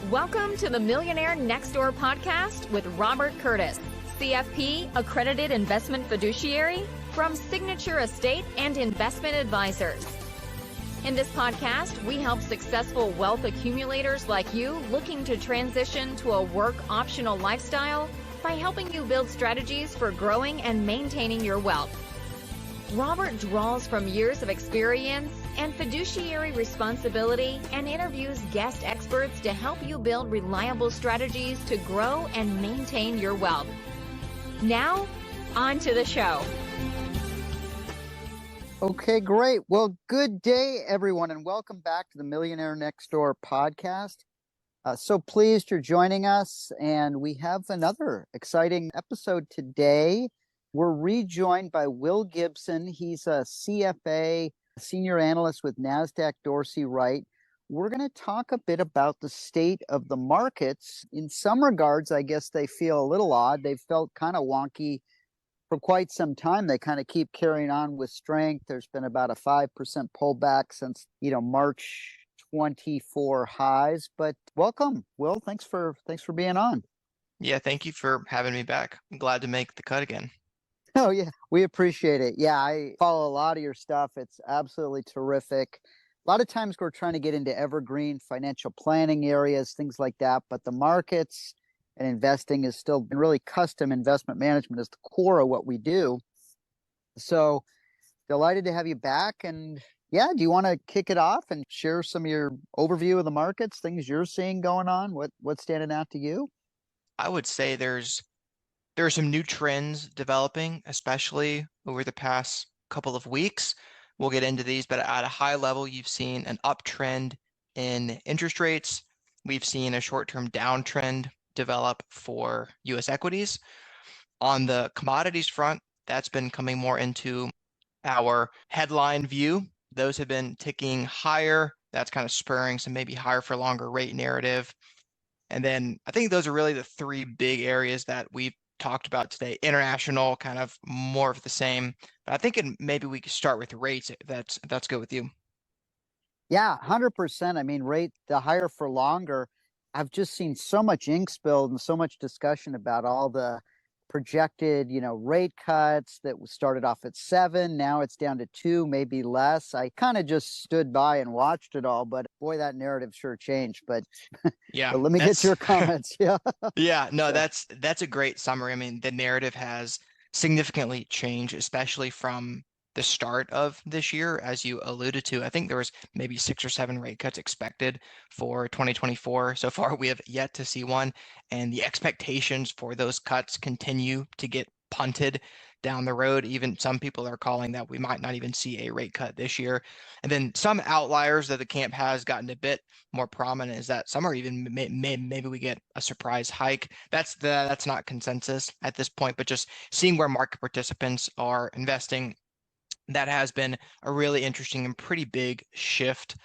Welcome to the Millionaire Next Door podcast with Robert Curtis, CFP accredited investment fiduciary from Signature Estate and Investment Advisors. In this podcast, we help successful wealth accumulators like you looking to transition to a work optional lifestyle by helping you build strategies for growing and maintaining your wealth. Robert draws from years of experience and fiduciary responsibility and interviews guest experts to help you build reliable strategies to grow and maintain your wealth. Now, on to the show. Okay, great. Well, good day, everyone, and welcome back to the Millionaire Next Door podcast. So pleased you're joining us, and we have another exciting episode today. We're rejoined by Will Gibson. He's a CFA, senior analyst with Nasdaq Dorsey Wright. We're going to talk a bit about the state of the markets. In some regards, I guess they feel a little odd. They've felt kind of wonky for quite some time. They kind of keep carrying on with strength. There's been about a 5% pullback since, March 24 highs. But welcome, Will. Thanks for being on. Yeah, thank you for having me back. I'm glad to make the cut again. Oh, yeah, we appreciate it. Yeah, I follow a lot of your stuff. It's absolutely terrific. A lot of times we're trying to get into evergreen financial planning areas, things like that. But the markets and investing is still really custom investment management is the core of what we do. So delighted to have you back. And yeah, do you want to kick it off and share some of your overview of the markets, things you're seeing going on? What's standing out to you? I would say there are some new trends developing, especially over the past couple of weeks. We'll get into these, but at a high level, you've seen an uptrend in interest rates. We've seen a short-term downtrend develop for U.S. equities. On the commodities front, that's been coming more into our headline view. Those have been ticking higher. That's kind of spurring some maybe higher for longer rate narrative. And then I think those are really the three big areas that we've talked about today. International, kind of more of the same. But I think maybe we could start with rates. If that's good with you. Yeah, 100%. I mean, rate the higher for longer. I've just seen so much ink spilled and so much discussion about all the projected, rate cuts that started off at 7. Now it's down to 2, maybe less. I kind of just stood by and watched it all, but boy, that narrative sure changed. But yeah, but let me get your comments. Yeah. Yeah, no, that's a great summary. I mean, the narrative has significantly changed, especially from the start of this year, as you alluded to. I think there was maybe 6 or 7 rate cuts expected for 2024. So far, we have yet to see one, and the expectations for those cuts continue to get punted down the road. Even some people are calling that we might not even see a rate cut this year. And then some outliers that the camp has gotten a bit more prominent is that some are even maybe we get a surprise hike. That's not consensus at this point, but just seeing where market participants are investing. That has been a really interesting and pretty big shift.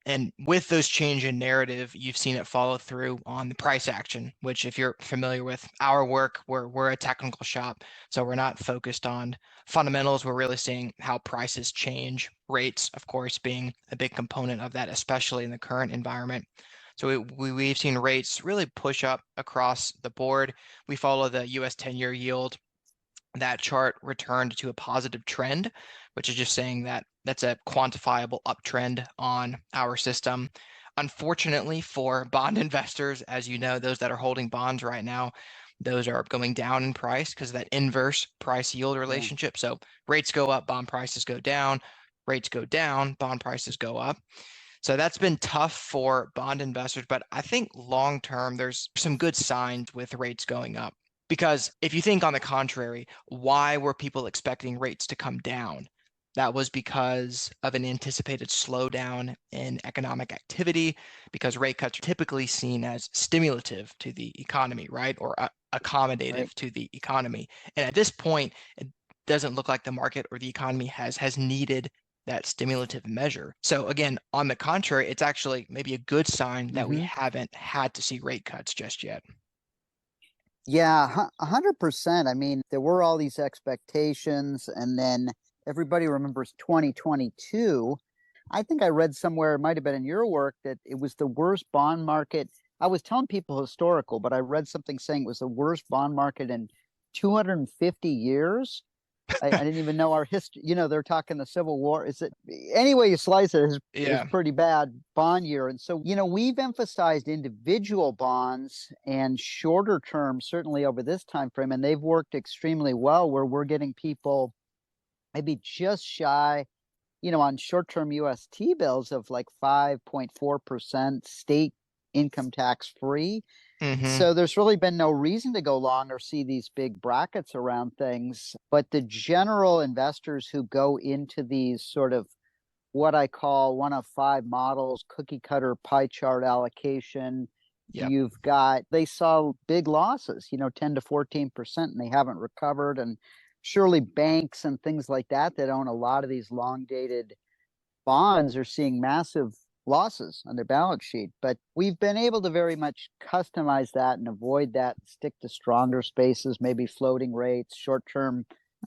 And with those change in narrative, you've seen it follow through on the price action, which if you're familiar with our work, we're a technical shop. So we're not focused on fundamentals. We're really seeing how prices change, rates, of course, being a big component of that, especially in the current environment. So we've seen rates really push up across the board. We follow the US 10-year yield. That chart returned to a positive trend, which is just saying that that's a quantifiable uptrend on our system. Unfortunately for bond investors, as you know, those that are holding bonds right now, those are going down in price because of that inverse price yield relationship. So rates go up, bond prices go down, rates go down, bond prices go up. So that's been tough for bond investors, but I think long term, there's some good signs with rates going up. Because if you think on the contrary, why were people expecting rates to come down? That was because of an anticipated slowdown in economic activity, because rate cuts are typically seen as stimulative to the economy, right? Or accommodative to the economy. And at this point, it doesn't look like the market or the economy has needed that stimulative measure. So again, on the contrary, it's actually maybe a good sign that we haven't had to see rate cuts just yet. Yeah, 100%. I mean, there were all these expectations, and then everybody remembers 2022. I think I read somewhere, it might have been in your work, that it was the worst bond market I was telling people historical, but I read something saying it was the worst bond market in 250 years. I didn't even know our history. They're talking the Civil War. Is it any way you slice it is Yeah. pretty bad bond year. And so, we've emphasized individual bonds and shorter term, certainly over this time frame, and they've worked extremely well where we're getting people maybe just shy, on short-term US T-bills of like 5.4% state income tax free. Mm-hmm. So there's really been no reason to go long or see these big brackets around things. But the general investors who go into these sort of what I call one of five models, cookie cutter pie chart allocation, Yep. they saw big losses, 10 to 14%, and they haven't recovered. And surely banks and things like that own a lot of these long dated bonds are seeing massive losses on their balance sheet. But we've been able to very much customize that and avoid that, stick to stronger spaces, maybe floating rates, short term,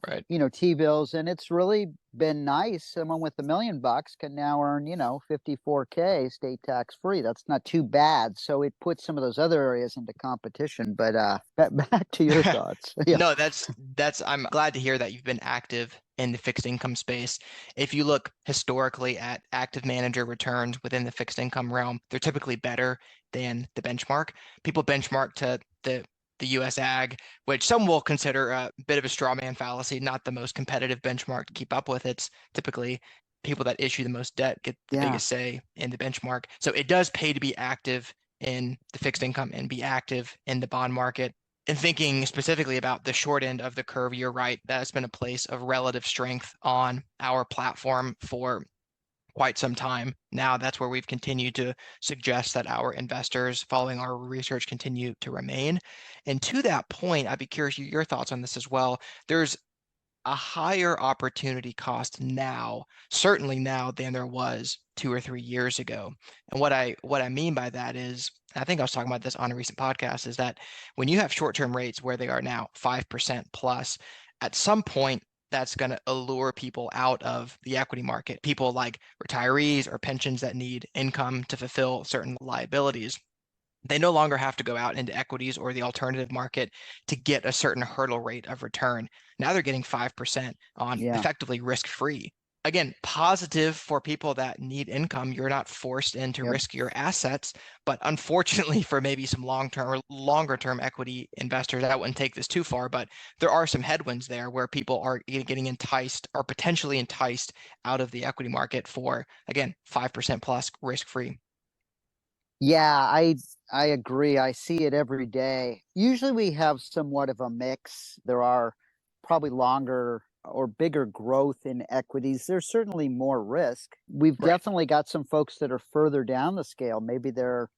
Right. T-bills. And it's really been nice. Someone with $1 million can now earn, 54K state tax free. That's not too bad. So it puts some of those other areas into competition. But back to your thoughts. Yeah. No, I'm glad to hear that you've been active in the fixed income space. If you look historically at active manager returns within the fixed income realm, they're typically better than the benchmark. People benchmark to the US Ag, which some will consider a bit of a straw man fallacy, not the most competitive benchmark to keep up with. It's typically people that issue the most debt get the biggest say in the benchmark. So it does pay to be active in the fixed income and be active in the bond market. And thinking specifically about the short end of the curve, you're right. That's been a place of relative strength on our platform for quite some time. Now that's where we've continued to suggest that our investors following our research continue to remain. And to that point, I'd be curious your thoughts on this as well. There's a higher opportunity cost now, certainly now, than there was 2 or 3 years ago. And what I mean by that is, I think I was talking about this on a recent podcast, is that when you have short-term rates where they are now 5% plus, at some point that's going to allure people out of the equity market. People like retirees or pensions that need income to fulfill certain liabilities. They no longer have to go out into equities or the alternative market to get a certain hurdle rate of return. Now they're getting 5% on effectively risk-free. Again, positive for people that need income. You're not forced into riskier assets, but unfortunately for maybe some long-term or longer-term equity investors, I wouldn't take this too far, but there are some headwinds there where people are getting enticed or potentially enticed out of the equity market for, again, 5% plus risk-free. Yeah, I agree. I see it every day. Usually we have somewhat of a mix. There are probably longer or bigger growth in equities. There's certainly more risk. We've definitely got some folks that are further down the scale. Maybe they're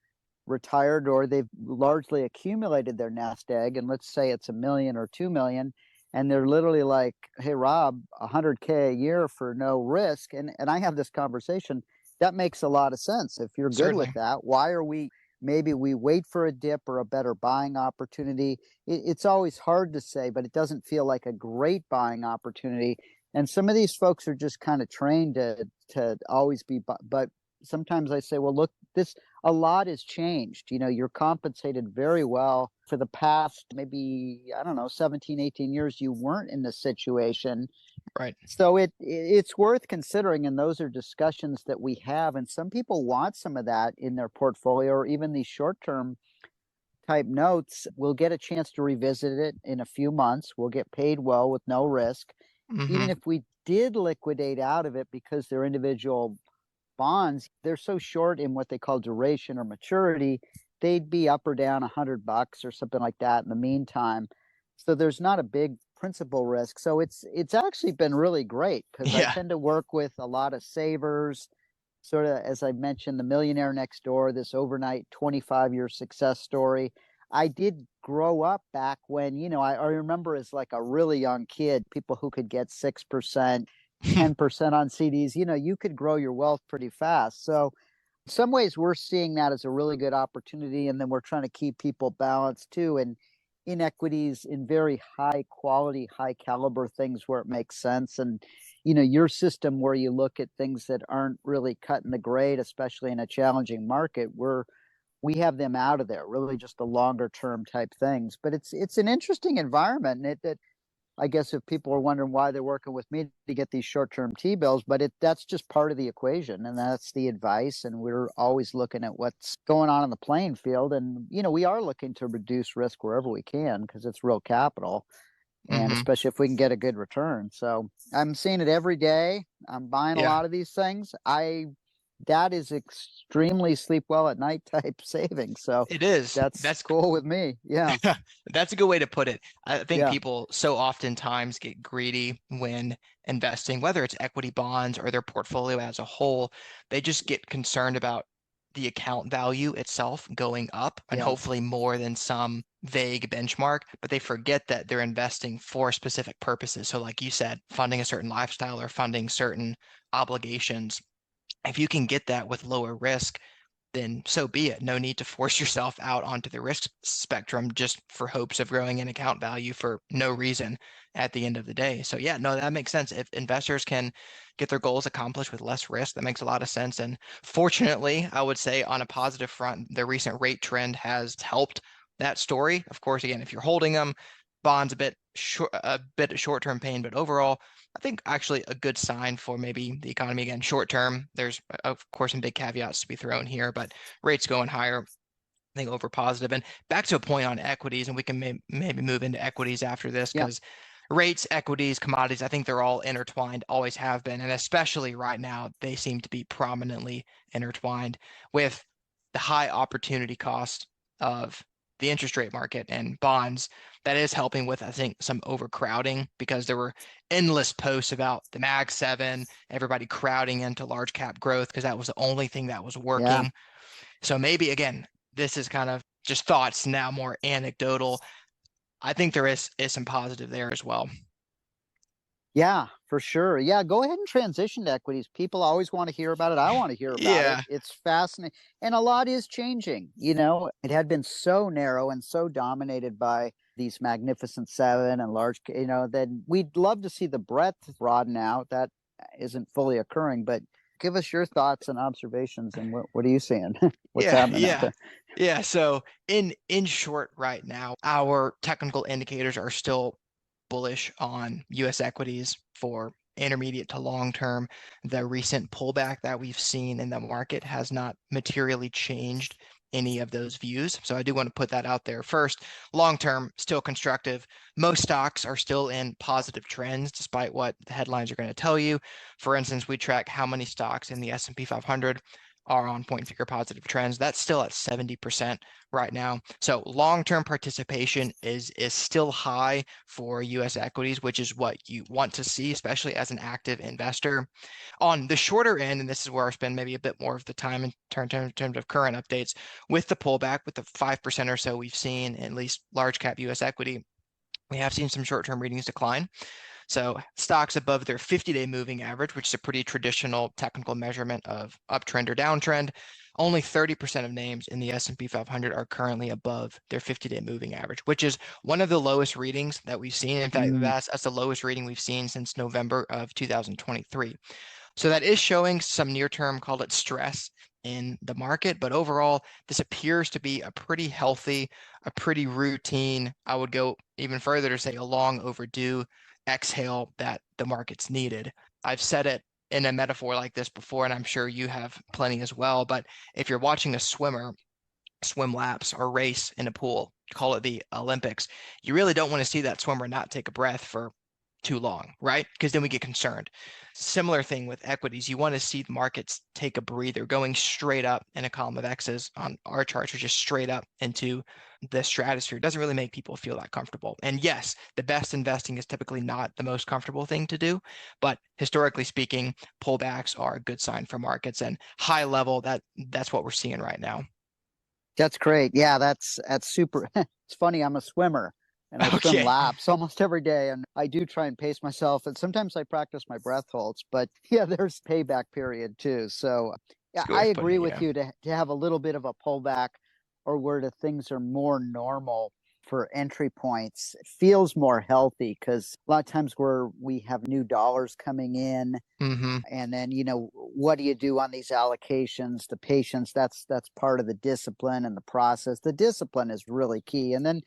retired or they've largely accumulated their nest egg. And let's say it's $1 million or 2 million. And they're literally like, hey, Rob, 100K a year for no risk. And I have this conversation. That makes a lot of sense. If you're good with that, why are maybe we wait for a dip or a better buying opportunity? It's always hard to say, but it doesn't feel like a great buying opportunity. And some of these folks are just kind of trained to always be, but sometimes I say, well, look, a lot has changed. You're compensated very well for the past, maybe, I don't know, 17, 18 years, you weren't in this situation. Right. So it's worth considering, and those are discussions that we have. And some people want some of that in their portfolio, or even these short-term type notes. We'll get a chance to revisit it in a few months. We'll get paid well with no risk. Mm-hmm. Even if we did liquidate out of it because they're individual bonds, they're so short in what they call duration or maturity, they'd be up or down $100 or something like that in the meantime. So there's not a big principal risk. So it's actually been really great because I tend to work with a lot of savers, sort of, as I mentioned, the Millionaire Next Door, this overnight 25-year success story. I did grow up back when, I remember as like a really young kid, people who could get 6%, 10% on CDs, you could grow your wealth pretty fast. So in some ways we're seeing that as a really good opportunity. And then we're trying to keep people balanced too. And in equities, in very high quality, high caliber things where it makes sense. And, your system where you look at things that aren't really cutting the grade, especially in a challenging market, we're we have them out of there, really just the longer term type things. But it's an interesting environment. And it I guess if people are wondering why they're working with me to get these short-term T-bills, but that's just part of the equation, and that's the advice. And we're always looking at what's going on in the playing field. And, we are looking to reduce risk wherever we can because it's real capital, and Hmm. especially if we can get a good return. So I'm seeing it every day. I'm buying a Yeah, lot of these things. That is extremely sleep well at night type savings. So it is. that's cool with me. Yeah. That's a good way to put it. I think Yeah. people so oftentimes get greedy when investing, whether it's equity bonds or their portfolio as a whole. They just get concerned about the account value itself going up and Yeah. hopefully more than some vague benchmark, but they forget that they're investing for specific purposes. So, like you said, funding a certain lifestyle or funding certain obligations. If you can get that with lower risk, then so be it. No need to force yourself out onto the risk spectrum just for hopes of growing an account value for no reason at the end of the day. So yeah, no, that makes sense. If investors can get their goals accomplished with less risk, that makes a lot of sense. And fortunately, I would say on a positive front, the recent rate trend has helped that story. Of course, again, if you're holding them, bonds a bit short-term pain, but overall, I think actually a good sign for maybe the economy again, short term. There's of course some big caveats to be thrown here, but rates going higher, I think over positive. And back to a point on equities, and we can maybe move into equities after this Yeah. because rates, equities, commodities, I think they're all intertwined, always have been, and especially right now, they seem to be prominently intertwined with the high opportunity cost of the interest rate market and bonds. That is helping with, I think, some overcrowding because there were endless posts about the Mag 7, everybody crowding into large cap growth because that was the only thing that was Yeah. working. So maybe again, this is kind of just thoughts now, more anecdotal. I think there is some positive there as well. Yeah, for sure. Yeah, go ahead and transition to equities. People always want to hear about it. I want to hear about it. Yeah. It's fascinating. And a lot is changing. It had been so narrow and so dominated by these magnificent seven and large, that we'd love to see the breadth broaden out. That isn't fully occurring, but give us your thoughts and observations. And what are you seeing? What's Yeah, happening out yeah. there? Yeah, so in short right now, our technical indicators are still bullish on US equities for intermediate to long term. The recent pullback that we've seen in the market has not materially changed any of those views. So I do want to put that out there first. Long term, still constructive. Most stocks are still in positive trends, despite what the headlines are going to tell you. For instance, we track how many stocks in the S&P 500 are on point figure positive trends. That's still at 70% right now. So long-term participation is still high for US equities, which is what you want to see, especially as an active investor. On the shorter end, and this is where I spend maybe a bit more of the time in terms of current updates, with the pullback, with the 5% or so we've seen, at least large cap US equity, we have seen some short-term readings decline. So stocks above their 50-day moving average, which is a pretty traditional technical measurement of uptrend or downtrend, only 30% of names in the S&P 500 are currently above their 50-day moving average, which is one of the lowest readings that we've seen. In fact, Mm, that's the lowest reading we've seen since November of 2023. So that is showing some near-term, call it stress in the market, but overall, this appears to be a pretty healthy, a pretty routine, I would go even further to say a long overdue exhale that the market's needed. I've said it in a metaphor like this before, and I'm sure you have plenty as well, but if you're watching a swimmer swim laps or race in a pool, call it the Olympics, you really don't want to see that swimmer not take a breath for too long, right? Because then we get concerned. Similar thing with equities. You want to see the markets take a breather, going straight up in a column of X's on our charts, or just straight up into the stratosphere. It doesn't really make people feel that comfortable. And yes, the best investing is typically not the most comfortable thing to do, but historically speaking, pullbacks are a good sign for markets, and high level, that's what we're seeing right now. that's great. Yeah, that's super. It's funny. I'm a swimmer and I swim Okay, laps almost every day. And I do try and pace myself. And sometimes I practice my breath holds, but yeah, there's payback period too. So it's yeah, a good way I of putting agree it. with Yeah. you to have a little bit of a pullback or where the things are more normal. for entry points feels more healthy because a lot of times where we have new dollars coming in, Mm-hmm. and then what do you do on these allocations? The patience, that's part of the discipline and the process. The discipline is really key. And then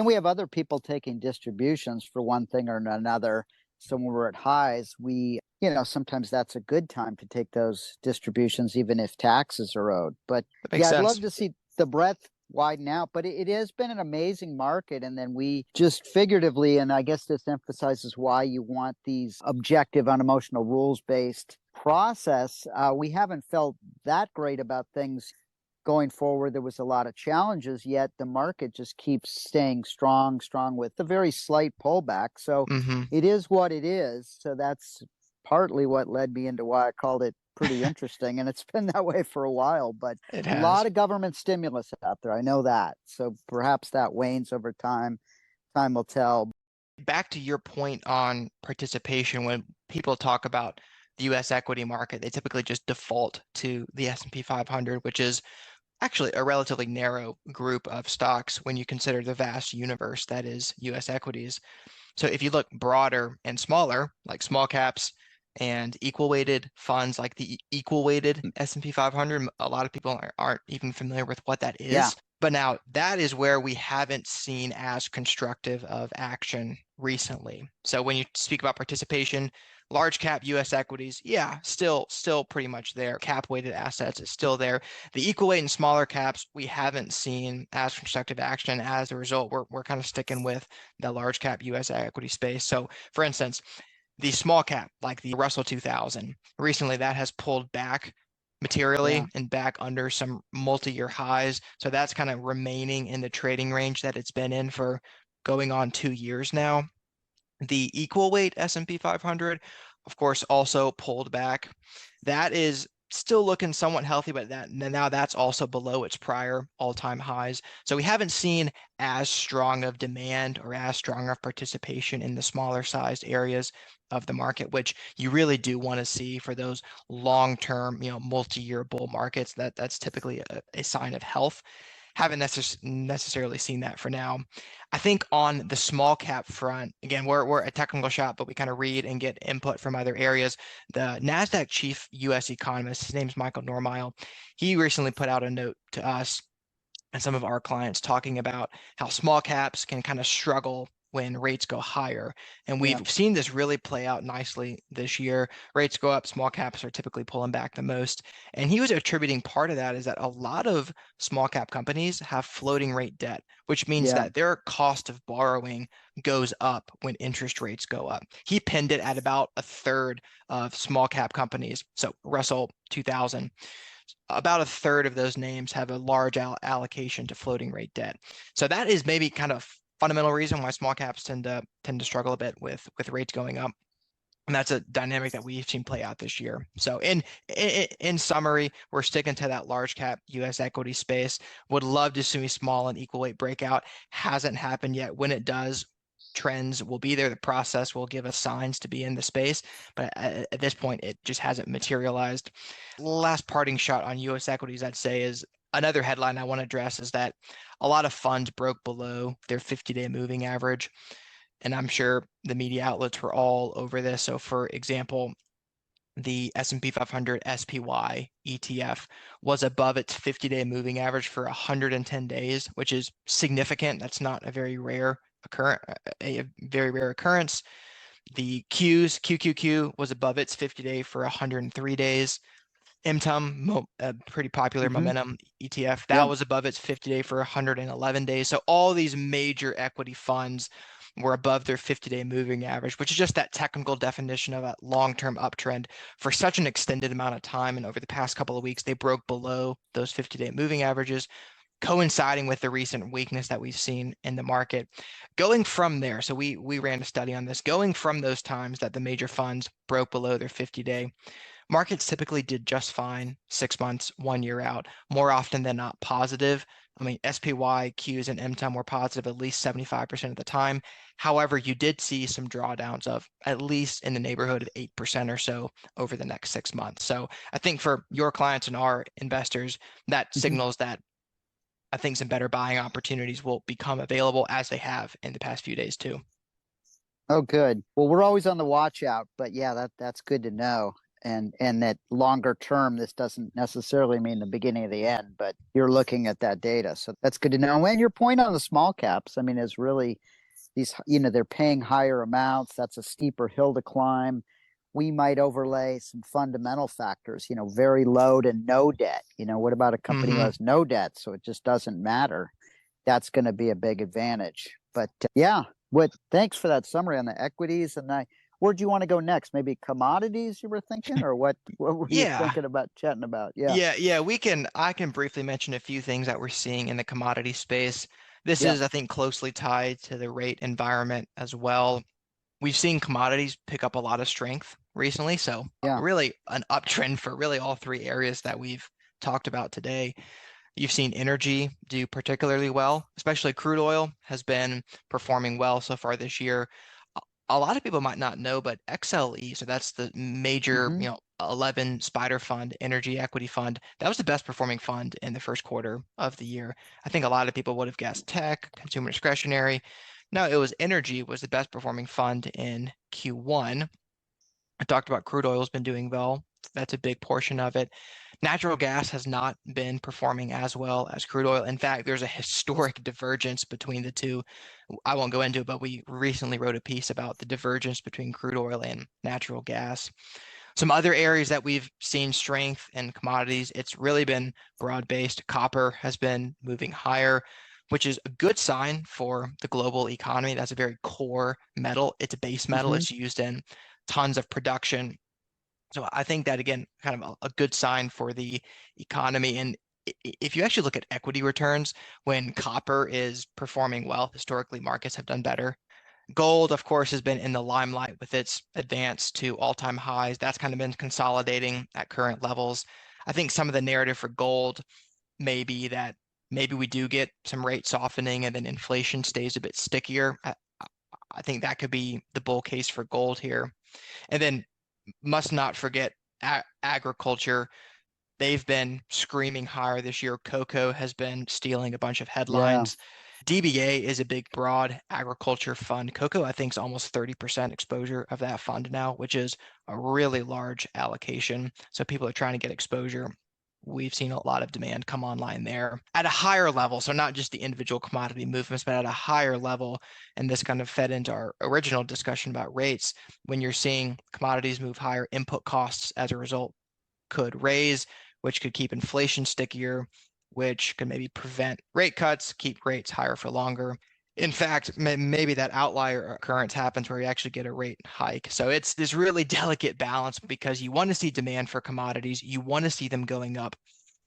we have other people taking distributions for one thing or another. So when we're at highs, we sometimes that's a good time to take those distributions even if taxes are owed. But That makes yeah, I'd sense. love to see the breadth widen out, but it has been an amazing market. And then we just figuratively, and I guess this emphasizes why you want these objective, unemotional, rules-based process. We haven't felt that great about things going forward. There was a lot of challenges, yet the market just keeps staying strong with a very slight pullback. So Mm-hmm. it is what it is. So that's partly what led me into why I called it pretty interesting. And it's been that way for a while, but It a lot has. of government stimulus out there. I know that. So perhaps that wanes over time. Time will tell. Back to your point on participation, when people talk about the US equity market, they typically just default to the S&P 500, which is actually a relatively narrow group of stocks when you consider the vast universe that is US equities. So if you look broader and smaller, like small caps and equal weighted funds like the equal weighted S&P 500, a lot of people aren't even familiar with what that Yeah. is. But now that is where we haven't seen as constructive of action recently. So when you speak about participation, large cap US equities, yeah, still pretty much there. Cap weighted assets is still there. The equal weight and smaller caps, we haven't seen as constructive action. As a result, we're kind of sticking with the large cap US equity space. So for instance, the small cap, like the Russell 2000, recently that has pulled back materially Yeah. and back under some multi-year highs. So that's kind of remaining in the trading range that it's been in for going on 2 years now. The equal weight S&P 500, of course, also pulled back. That is still looking somewhat healthy, but now that's also below its prior all-time highs. So we haven't seen as strong of demand or as strong of participation in the smaller sized areas of the market, which you really do want to see for those long-term, multi-year bull markets. That's typically a sign of health. Haven't necessarily seen that for now. I think on the small cap front, again, we're a technical shop, but we kind of read and get input from other areas. The Nasdaq chief U.S. economist, his name's Michael Normile, he recently put out a note to us and some of our clients talking about how small caps can kind of struggle when rates go higher. And Yeah. we've seen this really play out nicely this year. Rates go up, small caps are typically pulling back the most. And he was attributing part of that is that a lot of small cap companies have floating rate debt, which means Yeah. that their cost of borrowing goes up when interest rates go up. He pinned it at about a third of small cap companies. So Russell 2000, about a third of those names have a large allocation to floating rate debt. So that is maybe kind of fundamental reason why small caps tend to struggle a bit with rates going up. And that's a dynamic that we've seen play out this year. So in summary, we're sticking to that large cap US equity space. Would love to see small and equal weight breakout. Hasn't happened yet. When it does, trends will be there. The process will give us signs to be in the space. But at this point, it just hasn't materialized. Last parting shot on US equities, I'd say, is another headline I want to address is that a lot of funds broke below their 50-day moving average. And I'm sure the media outlets were all over this. So for example, the S&P 500 SPY ETF was above its 50-day moving average for 110 days, which is significant. That's not a very rare occurrence. The QQQ was above its 50-day for 103 days. MTUM, a pretty popular Mm-hmm. momentum ETF, that Yep. was above its 50-day for 111 days. So all these major equity funds were above their 50-day moving average, which is just that technical definition of a long-term uptrend for such an extended amount of time. And over the past couple of weeks, they broke below those 50-day moving averages, coinciding with the recent weakness that we've seen in the market. Going from there, so we ran a study on this, going from those times that the major funds broke below their 50-day, markets typically did just fine 6 months, 1 year out, more often than not positive. I mean, SPY, Qs, and MTUM were positive at least 75% of the time. However, you did see some drawdowns of at least in the neighborhood of 8% or so over the next 6 months. So I think for your clients and our investors, that Mm-hmm. signals that I think some better buying opportunities will become available as they have in the past few days too. Oh, good. Well, we're always on the watch out, but yeah, that's good to know. And that longer term, this doesn't necessarily mean the beginning of the end, but you're looking at that data. So that's good to know. And your point on the small caps, I mean, is really these, they're paying higher amounts. That's a steeper hill to climb. We might overlay some fundamental factors, very low to no debt. What about a company who Mm-hmm. has no debt? So it just doesn't matter. That's going to be a big advantage. But yeah, thanks for that summary on the equities. And where do you want to go next? Maybe commodities you were thinking, or what were you Yeah. thinking about chatting about? Yeah. Yeah, I can briefly mention a few things that we're seeing in the commodity space. This Yeah. is, I think, closely tied to the rate environment as well. We've seen commodities pick up a lot of strength recently, so Yeah. really an uptrend for really all three areas that we've talked about today. You've seen energy do particularly well, especially crude oil has been performing well so far this year. A lot of people might not know, but XLE, so that's the major, Hmm. 11 spider fund, energy equity fund, that was the best performing fund in the first quarter of the year. I think a lot of people would have guessed tech, consumer discretionary. No, it was energy was the best performing fund in Q1. I talked about crude oil has been doing well. That's a big portion of it. Natural gas has not been performing as well as crude oil. In fact, there's a historic divergence between the two. I won't go into it, but we recently wrote a piece about the divergence between crude oil and natural gas. Some other areas that we've seen strength in commodities, it's really been broad-based. Copper has been moving higher, which is a good sign for the global economy. That's a very core metal. It's a base metal. Hmm. It's used in tons of production. So I think that, again, kind of a good sign for the economy. And if you actually look at equity returns, when copper is performing well, historically markets have done better. Gold, of course, has been in the limelight with its advance to all-time highs. That's kind of been consolidating at current levels. I think some of the narrative for gold may be that maybe we do get some rate softening and then inflation stays a bit stickier. I think that could be the bull case for gold here. And then must not forget agriculture. They've been screaming higher this year. Cocoa has been stealing a bunch of Yeah. headlines. DBA is a big, broad agriculture fund. Cocoa, I think, is almost 30% exposure of that fund now, which is a really large allocation. So people are trying to get exposure. We've seen a lot of demand come online there at a higher level. So not just the individual commodity movements, but at a higher level. And this kind of fed into our original discussion about rates. When you're seeing commodities move higher, input costs as a result could raise, which could keep inflation stickier, which could maybe prevent rate cuts, keep rates higher for longer. In fact, maybe that outlier occurrence happens where you actually get a rate hike. So it's this really delicate balance because you want to see demand for commodities, you want to see them going up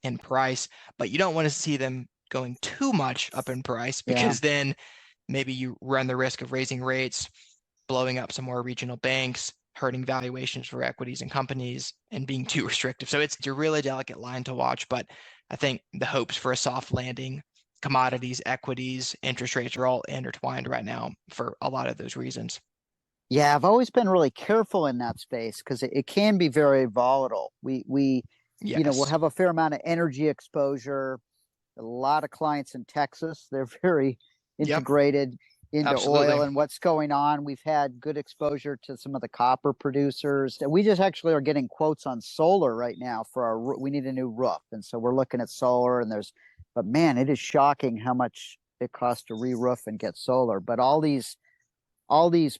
in price, but you don't want to see them going too much up in price Yeah. because then maybe you run the risk of raising rates, blowing up some more regional banks, hurting valuations for equities and companies, and being too restrictive. So it's a really delicate line to watch, but I think the hopes for a soft landing, commodities, equities, interest rates are all intertwined right now for a lot of those reasons. Yeah, I've always been really careful in that space because it can be very volatile. We'll Yes. have a fair amount of energy exposure. A lot of clients in Texas, they're very Yep. integrated into oil Absolutely. and what's going on. We've had good exposure to some of the copper producers. We just actually are getting quotes on solar right now for we need a new roof. And so we're looking at solar but man, it is shocking how much it costs to re-roof and get solar. But all these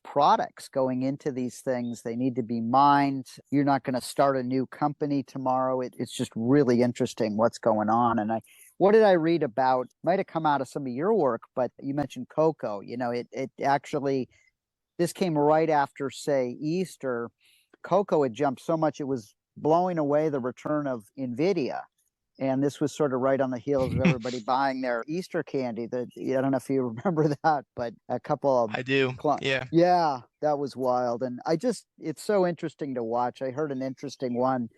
products going into these things, they need to be mined. You're not going to start a new company tomorrow. It's just really interesting what's going on. And what did I read about? Might have come out of some of your work, but you mentioned cocoa. It actually, this came right after, say, Easter. Cocoa had jumped so much it was blowing away the return of Nvidia. And this was sort of right on the heels of everybody buying their Easter candy. I don't know if you remember that, but a couple of I do. Yeah. yeah, that was wild. And it's so interesting to watch. I heard an interesting one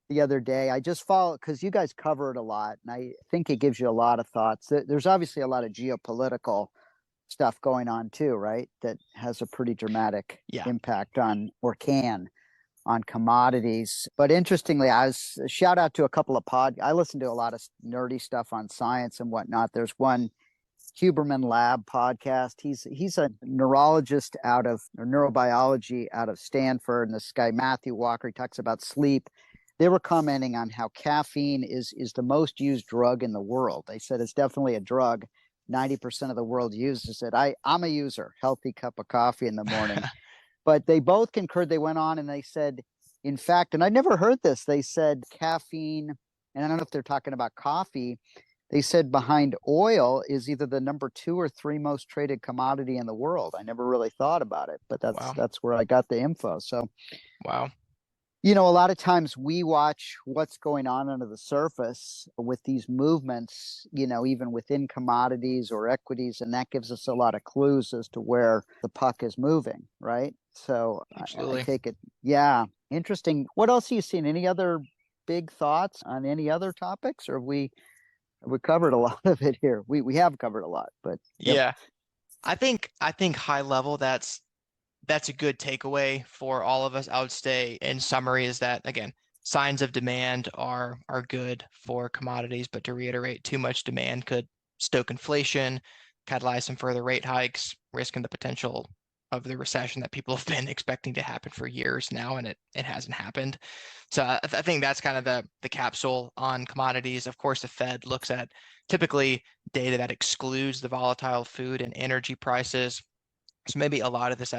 the other day. I just follow because you guys cover it a lot, and I think it gives you a lot of thoughts. There's obviously a lot of geopolitical stuff going on too, right? That has a pretty dramatic Yeah. impact on, or can. on commodities. But interestingly, shout out to a couple of I listen to a lot of nerdy stuff on science and whatnot. There's one Huberman Lab podcast. He's a neurologist or neurobiology out of Stanford. And this guy, Matthew Walker, he talks about sleep. They were commenting on how caffeine is the most used drug in the world. They said it's definitely a drug 90% of the world uses it. I'm a user, healthy cup of coffee in the morning. But they both concurred. They went on and they said, in fact, and I never heard this, they said caffeine, and I don't know if they're talking about coffee, they said behind oil is either the number 2 or 3 most traded commodity in the world. I never really thought about it, but that's where I got the info. So, wow. A lot of times we watch what's going on under the surface with these movements, even within commodities or equities, and that gives us a lot of clues as to where the puck is moving, right? So Absolutely. I take it. Yeah. Interesting. What else have you seen? Any other big thoughts on any other topics, or have we covered a lot of it here? We have covered a lot, but yep. Yeah, I think high level, that's a good takeaway for all of us. I would say in summary is that, again, signs of demand are good for commodities, but to reiterate, too much demand could stoke inflation, catalyze some further rate hikes, risking the potential of the recession that people have been expecting to happen for years now, and it hasn't happened. So I think that's kind of the capsule on commodities. Of course, the Fed looks at typically data that excludes the volatile food and energy prices. So maybe a lot of this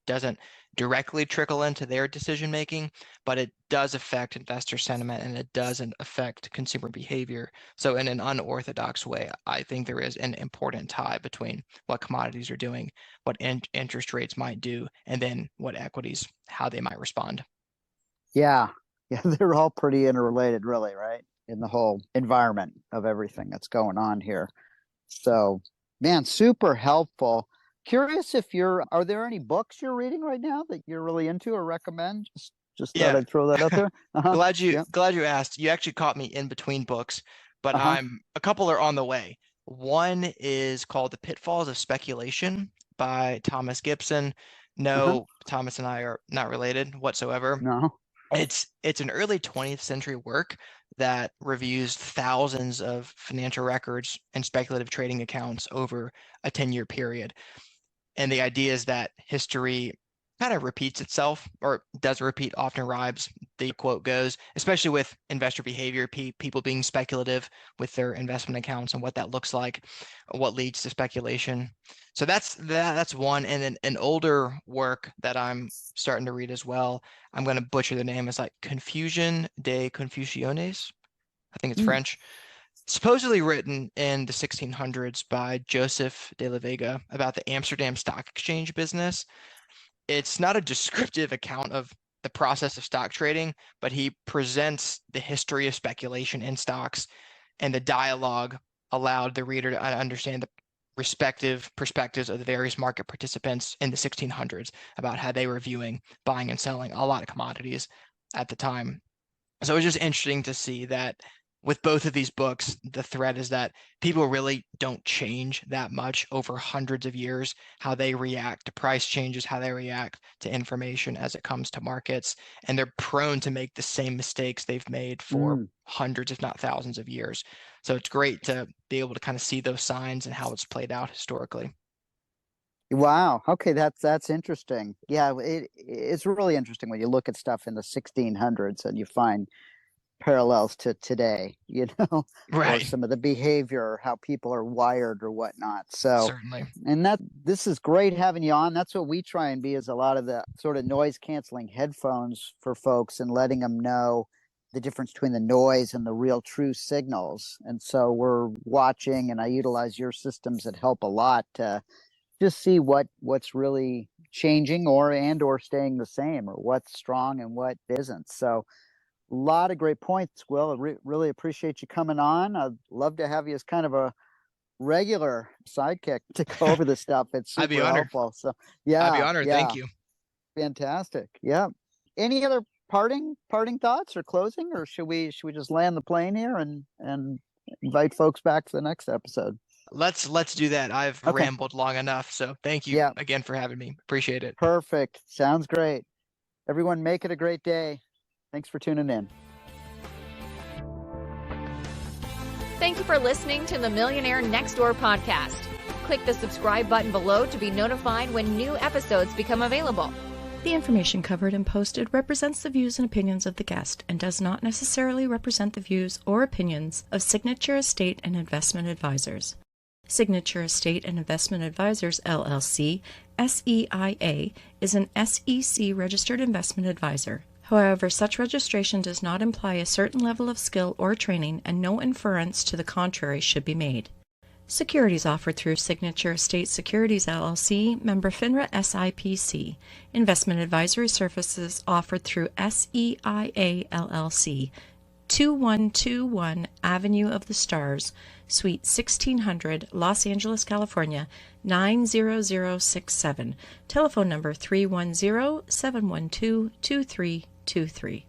doesn't directly trickle into their decision making, but it does affect investor sentiment and it doesn't affect consumer behavior. So in an unorthodox way, I think there is an important tie between what commodities are doing, what interest rates might do, and then what equities, how they might respond. Yeah, they're all pretty interrelated, really, right? In the whole environment of everything that's going on here. So, man, super helpful. Curious are there any books you're reading right now that you're really into or recommend? Just thought I'd throw that out there. Glad you asked. You actually caught me in between books, but a couple are on the way. One is called The Pitfalls of Speculation by Thomas Gibson. No, Thomas and I are not related whatsoever. No. It's an early 20th century work that reviews thousands of financial records and speculative trading accounts over a 10-year period. And the idea is that history kind of repeats itself, or does repeat, often rhymes, the quote goes, especially with investor behavior, people being speculative with their investment accounts and what that looks like, what leads to speculation. So that's one. And then an older work that I'm starting to read as well, I'm going to butcher the name, it's like Confusion de Confusiones. I think it's French. Supposedly written in the 1600s by Joseph de la Vega about the Amsterdam Stock Exchange business. It's not a descriptive account of the process of stock trading, but he presents the history of speculation in stocks, and the dialogue allowed the reader to understand the respective perspectives of the various market participants in the 1600s about how they were viewing buying and selling a lot of commodities at the time. So it was just interesting to see that with both of these books, the thread is that people really don't change that much over hundreds of years, how they react to price changes, how they react to information as it comes to markets. And they're prone to make the same mistakes they've made for hundreds, if not thousands of years. So it's great to be able to kind of see those signs and how it's played out historically. Wow. Okay, that's interesting. Yeah, it's really interesting when you look at stuff in the 1600s and you find parallels to today, right, or some of the behavior, or how people are wired or whatnot. So certainly. And this is great having you on. That's what we try and be, is a lot of the sort of noise canceling headphones for folks and letting them know the difference between the noise and the real true signals. And so we're watching, and I utilize your systems that help a lot to just see what's really changing or staying the same, or what's strong and what isn't. So a lot of great points, Will. I really appreciate you coming on. I'd love to have you as kind of a regular sidekick to go over this stuff. It's super I'd be honored. helpful. So yeah, I'd be honored. Thank you. Fantastic. Yeah. Any other parting thoughts or closing, or should we just land the plane here and invite folks back for the next episode? Let's do that. I've rambled long enough. So thank you again for having me. Appreciate it. Perfect. Sounds great. Everyone, make it a great day. Thanks for tuning in. Thank you for listening to the Millionaire Next Door podcast. Click the subscribe button below to be notified when new episodes become available. The information covered and posted represents the views and opinions of the guest and does not necessarily represent the views or opinions of Signature Estate and Investment Advisors. Signature Estate and Investment Advisors, LLC, SEIA, is an SEC registered investment advisor. However, such registration does not imply a certain level of skill or training, and no inference to the contrary should be made. Securities offered through Signature Estate Securities LLC, member FINRA SIPC. Investment advisory services offered through SEIA LLC, 2121 Avenue of the Stars, Suite 1600, Los Angeles, California, 90067. Telephone number 310-712-2323.